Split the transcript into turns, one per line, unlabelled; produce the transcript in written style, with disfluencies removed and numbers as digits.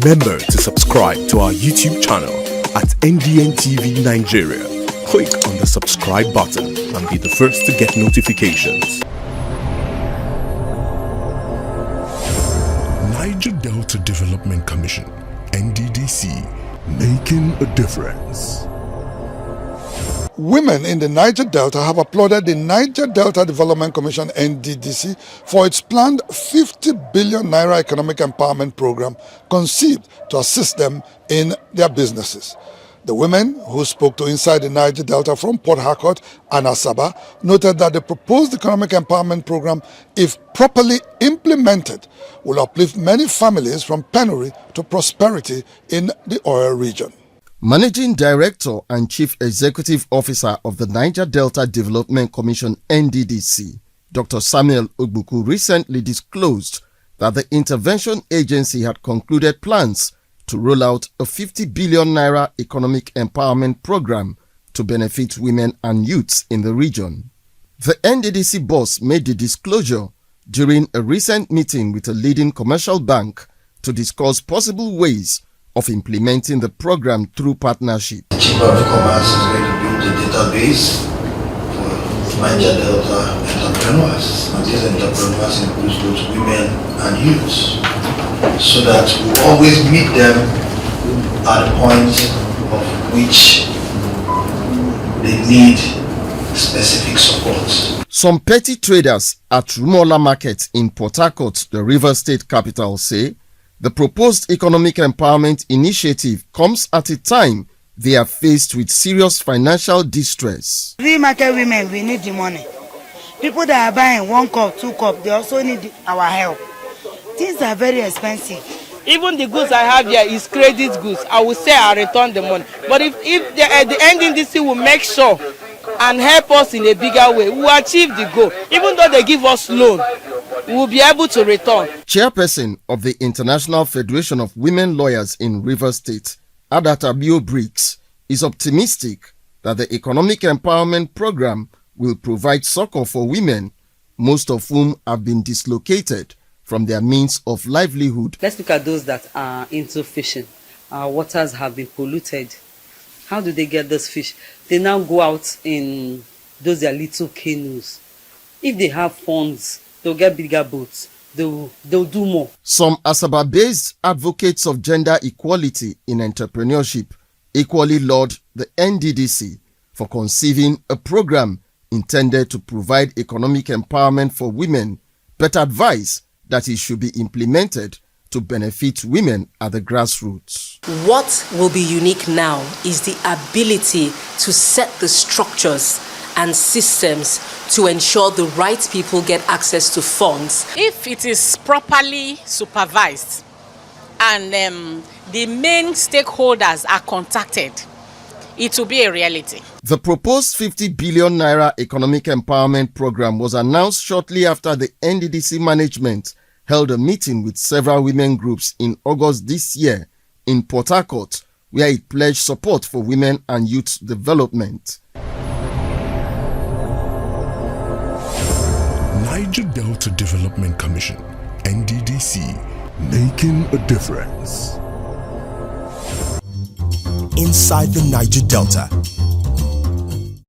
Remember to subscribe to our YouTube channel at NDN Nigeria. Click on the subscribe button and be the first to get notifications. Niger Delta Development Commission, NDDC, making a difference.
Women in the Niger Delta have applauded the Niger Delta Development Commission (NDDC) for its planned 50 billion naira economic empowerment program conceived to assist them in their businesses. The women who spoke to Inside the Niger Delta from Port Harcourt and Asaba noted that the proposed economic empowerment program, if properly implemented, will uplift many families from penury to prosperity in the oil region.
Managing Director and Chief Executive Officer of the Niger Delta Development Commission (NDDC), Dr. Samuel Ogbuku, recently disclosed that the intervention agency had concluded plans to roll out a 50 billion naira economic empowerment program to benefit women and youths in the region. The NDDC boss made the disclosure during a recent meeting with a leading commercial bank to discuss possible ways of implementing the program through partnership.
The Chamber of Commerce is going to build a database for Niger Delta entrepreneurs, and these entrepreneurs include both women and youths, so that we always meet them at the point of which they need specific support.
Some petty traders at Rumola Market in Port Harcourt, the River State capital, say the proposed economic empowerment initiative comes at a time they are faced with serious financial distress.
We market women, we need the money. People that are buying 1 cup, 2 cup, they also need our help. Things are very expensive.
Even the goods I have here is credit goods. I will say I return the money. But if the NDC will make sure and help us in a bigger way, we will achieve the goal. Even though they give us loan, we will be able to return.
Chairperson of the International Federation of Women Lawyers in River State, Adatabio Briggs, is optimistic that the economic empowerment program will provide succor for women, most of whom have been dislocated from their means of livelihood.
Let's look at those that are into fishing. Our waters have been polluted. How do they get those fish? They now go out in those their little canoes. If they have funds, they'll get bigger boats. They'll do more.
Some Asaba-based advocates of gender equality in entrepreneurship equally laud the NDDC for conceiving a program intended to provide economic empowerment for women, but advise that it should be implemented to benefit women at the grassroots.
What will be unique now is the ability to set the structures and systems to ensure the right people get access to funds.
If it is properly supervised and the main stakeholders are contacted, it will be a reality.
The proposed 50 billion naira economic empowerment program was announced shortly after the NDDC management held a meeting with several women groups in August this year in Port Harcourt, where it pledged support for women and youth development.
Niger Delta Development Commission, NDDC, making a difference. Inside the Niger Delta,